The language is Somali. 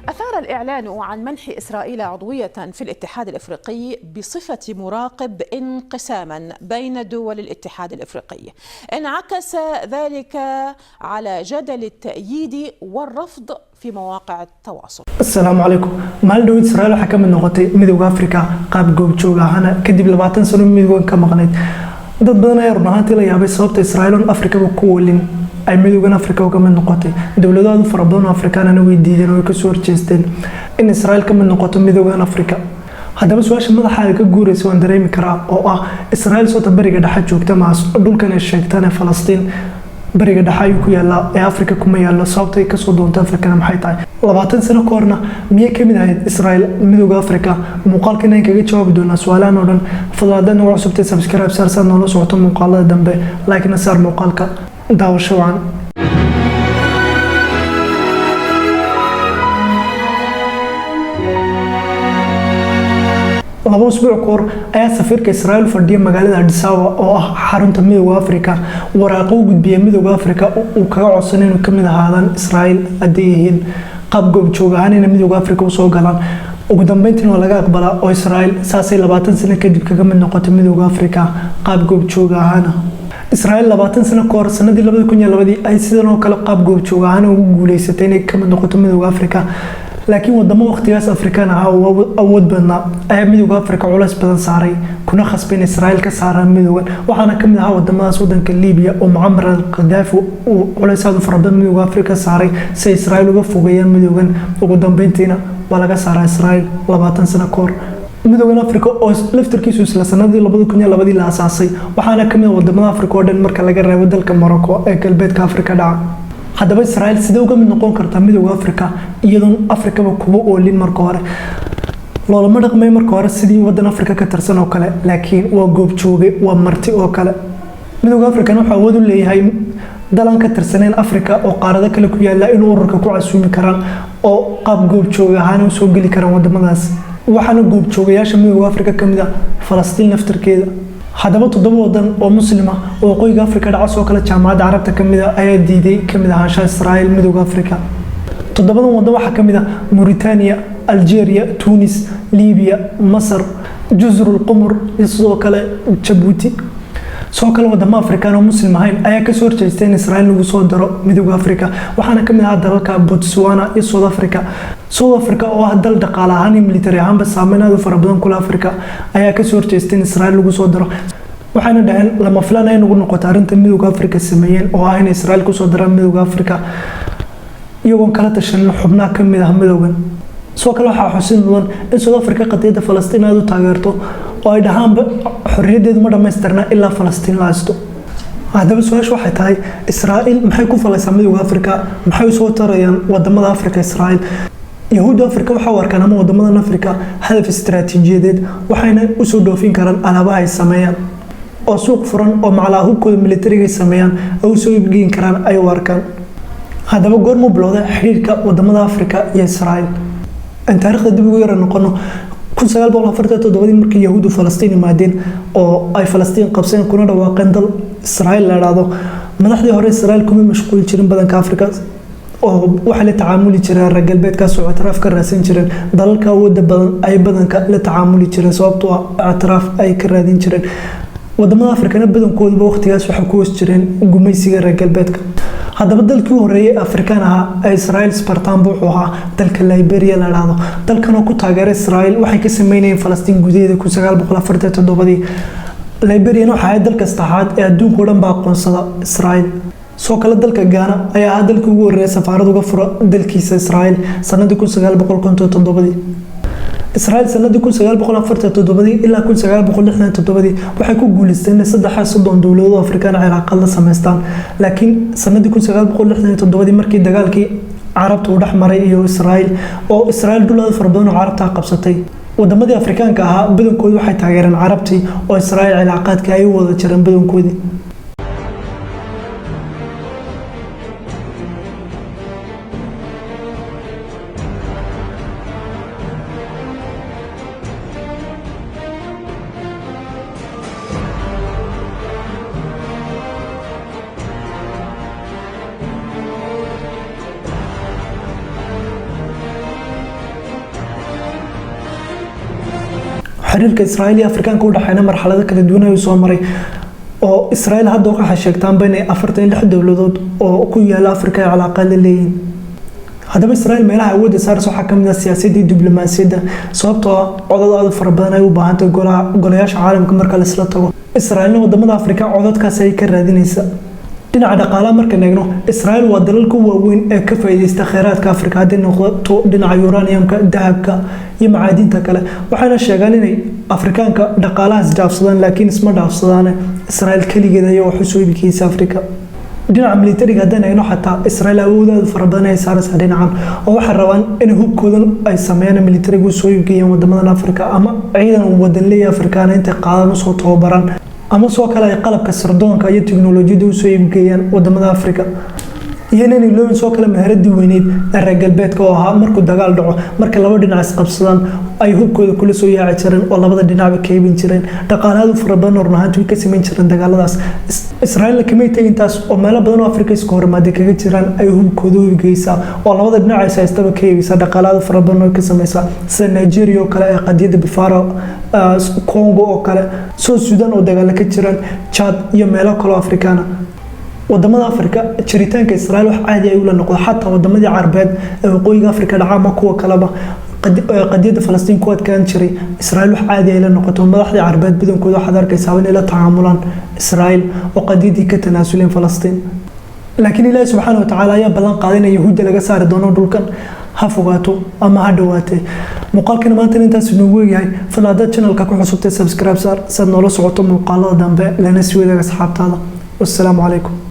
أثار الإعلان عن منح إسرائيل عضوية في الاتحاد الإفريقي بصفة مراقب انقساما بين دول الاتحاد الإفريقي. انعكس ذلك على جدل التأييد والرفض في مواقع التواصل. السلام عليكم. مالدو إسرائيل حكم النقطة مدوغ أفريقيا قاب جوب جوغا هنا كدب لبعتن سنة مدوغ كمغنيت dad badan ayaa runaantii la yaabay sababta Israa'iil oo Afrika ku weelin ay midowgan Afrika uga mid noqotay dawladoodu fara badan oo Afrikaanana way diideen oo ka soo horjeesteen in Israa'iil ka mid noqoto midowgan Afrika. haddaba su'aasha madaxa ka guuraysa waan dareemi karaa oo ah Israa'iil soo tabariga dhexe joogta maas dhulkan ay sheegtaan Falastiin bariga dhexe ku yaala ee Afrika kuma yaala sababta ay ka soo doonto Afrika maxay tahay 20 sano ka horna miyay ka mid ahayd Israa'iil midowga Afrika muuqaalkan ay kaga jawaabi doonaa su'aalahan oo dhan fadlan ugu cusubtay subscribe saar noo socoto muuqaalada dambe like na saar muuqaalka daawasho wacan laba usbuuc ka hor ayaa safiirka Israa'iil fadhiya magaalada Addis Ababa oo ah xarunta midowga Afrika waraaqo u gudbiyay midowga Afrika uu kaga codsanay inuu ka mid ahaadaan Israa'iil haddii yihiin qaab goob joog ahaan in midowga Afrika u soo galaan ugu dambeyntii waa laga aqbalaa oo Israa'iil saasay 20 sano kadib kaga mid noqotay midowga Afrika qaab goob joog ahaan Israa'iil 20 sano ka hor sanadii 2002 ay sidoo kale qaab goob joog ahaan ugu guuleysatay inay ka mid noqoto midowga Afrika laakiin wadamo waqtigaas Afrikaan ah oo awood badan ay midowga Afrika culays badan saaray kuna khasbeen Israa'iil ka saaraan midowgan waxaana ka mid ah wadamadaas wadanka Liibiya oo Muammar al-Qaddafi uu culays aad u fara badan midowga Afrika saaray si Israa'iil uga fogeeyaan midowgan ugu dambeyntiina waa laga saaray Israa'iil 20 sano ka hor midowgan Afrika oo laftirkiisu isla sanadii 2002 la aasaasay waxaana ka mid ah wadamada Afrika oo dhan marka laga reebo dalka Morocco ee galbeedka Afrika dhaca haddaba Israa'iil sidoo uga mid noqon kartaa midowga Afrika iyadoo Afrika kuba oolin marka hore loolama dhaqmay marka hore sidii wadan Afrika ka tirsan oo kale laakiin waa goob jooge waa marti oo kale midowga Afrika waxa uu wada leeyahay dalan ka tirsaneen Afrika oo qaarada kale ku yaala in ururka ku casuumi karaan oo qaab goob joog ahaan u soo gali karaan wadamadaas waxaana goob joogayaasha midowga Afrika kamid ah Falastiin naftirkeeda haddaba 7 wadan oo muslima oo qoyga Afrika dhaca soo kala jaamacada Carabta kamid ah ayaa diiday kamid ahaanshaha Israa'iil midowga Afrika 7 wadan waxa kamid ah Mauritania Algeria Tunis Liibiya Masar Jazr al-Qumr iyo sidoo kale Djibouti soo kale wadamo Afrikaan oo muslim ahayn ayaa ka soo horjeestay in Israa'iil lagu soo daro midowga Afrika waxaana kamid ah dalalka Botswana iyo South Africa oo ah dal dhaqaale ahaan iyo military ahaan saameynaya fara badan kula Afrika ayaa ka soo horjeestay in Israa'iil lagu soo daro waxaana dhahan lama filaan ay ugu noqoto arinta midowga Afrika sameeyeen oo ah in Israa'iil ku soo daraan midowga Afrika iyagoo kala tashan xubnaha kamid ah midowgan soo kale waxa xusin mudan in South Africa qadiyada Falastiin aad u taageerto oo ay dhahaanba xorriyadeedu ma dhamaystirna ilaa Falastiin la haysto haddaba su'aashu waxay tahay Israa'iil maxay ku falaysaa midowga Afrika maxay soo tarayaan wadamada Afrika Israa'iil yahuud Afrika waxa warkaan ama wadamada Afrika hadaf istiraatiijiyadeed waxayna u soo dhoofin karaan alaabaha ay sameeyaan oo suuq furan oo macallaa hubkooda militariga ay sameeyaan oo soo iibgeyn karaan ay warkaan haddaba goorma bilowday xiriirka wadamada Afrika iyo Israa'iil in taariikhda dib ugu yara noqono 1947 markii yahuudu Falastiin imaadeen oo ay Falastiin qabseen kuna dhawaaqeen dal Israa'iil la yiraahdo madaxdii hore Israa'iil kuma mashquul jirin badanka Afrika oo waxa la tacaamuli jiray reer galbeedka soo atraaf ka raadsan jireen dalalka wadda badan ay badanka la tacaamuli jireen sababtoo ah atraaf ay ka raadin jireen wadamada Afrikana badankooda waqtigaas waxa ku hoos jireen gumaysiga reer galbeedka haddaba dalkii u horeeyay Afrikaan ah ee Israa'iil Spartan buu ahaa dalka Liberia la yiraahdo dalkan oo ku taageeray Israa'iil waxay ka sameeyeen Falastiin gudaheeda 1947 Liberia waxa ay dalka saddexaad ee adduunka oo dhan baa aqoonsada Israa'iil soo kale dalka Ghana ayaa dalkii ugu horeeyay safaarad uga furo dalkiisa Israa'iil sanadii 1957 Israa'iil sanadii 1947 ilaa 1967 waxay ku guuleysteen 3 dawladood oo Afrikaan cilaaqad la sameystaan laakiin sanadii 1967 markii dagaalkii Carabta u dhaxmaray iyo Israa'iil oo Israa'iil dhulada fara badan oo Carabta qabsatay wadamadii Afrikaanka ahaa badankoodu waxay taageereen Carabtii oo Israa'iil cilaaqaadka ay wada jireen badankoodii xiriirka Israa'iil iyo Afrikaanka u dhaxayna marxalado kala duwan ay soo maray oo Israa'iil hadda waxa sheegtaan inay 46 dawladood oo ku yaala Afrika ay calaaqad leeyihiin haddaba Israa'iil meelaha awoodda saaraysa waxaa kamid ah siyaasadda iyo diblomaasiyadda sababtoo ah codad fara badan ay u baahan tahay golayaasha caalamka marka la isla tago Israa'iilna wadamada Afrika codadkaas ay ka raadinaysa dhinaca dhaqaalaha marka eegno Israa'iil waa dalalka waaweyn ee ka faa'iideysta kheyraadka Afrika hadii noqoto dhinaca uraniumka dahabka iyo macaadinta kale waxaana sheegaan inay Afrikaanka dhaqaalahaas dhaafsadaan laakiin isma dhaafsadaan Israa'iil kaligeed ayaa wax u soo iibinaysa Afrika dhinaca militariga hadana aynu xataa Israa'iil awoodooda fara badan ay saaraysaa dhinacan oo waxa rabaan in hubkoodan ay sameeyaan militariga soo iibgeeyaan wadamada Afrika ama ciidan wadan leeyahay Afrikaan inta qaadan soo tababaran ama soo kale ay qalabka sirdoonka iyo tiknoolajiyada u soo iibgeeyaan wadamada Afrika iyana loo soo kale maharadii weyneed ee reer galbeedka oo ahaa markuu dagaal dhaco marka laba dhinac is qabsadaan ay hubkooda kula soo yaaci jireen oo labada dhinacba ka iibin jireen dhaqaalaha fara badan oo runtii ka sameyn jireen dagaaladaas Israa'iil kamay tagintaas oo meelo badan oo Afrika isku hormaad kaga jiraan ay hubkooda u iibgeysaa oo labada dhinac ay haystaba ka iibisa dhaqaalaha fara badan oo ka sameysa sida Nigeria oo kale ay qadiyada Biafra Congo oo kale South Sudan oo dagaal ka jiraan Chad iyo meelo kale oo Afrikaan wadamada Afrika jiritaanka Israa'iil wax caadi ay u la noqdo xataa wadamadii Carbeed ee waqooyiga Afrika dhacama kuwa kaleba qadiyada Falastiin ku adkaan jiray Israa'iil wax caadi ay la noqoto madaxda Carbeed badankooda waxa arkaysaa in la tacaamulaan Israa'iil oo qadiyadii ka tanaasuleen Falastiin laakiin Ilaahay subhanahu wa ta'ala ayaa ballan qaaday in Yahuudda laga saari doono dhulkan ha fogaato ama ha dhawaatay muuqaalkan maanta intaas inuu yahay falaada channelka ku xusubtay subscribe saar sad noola socoto muuqaalada dambe lana sii wadaaga asxaabtaada wassalamu calaykum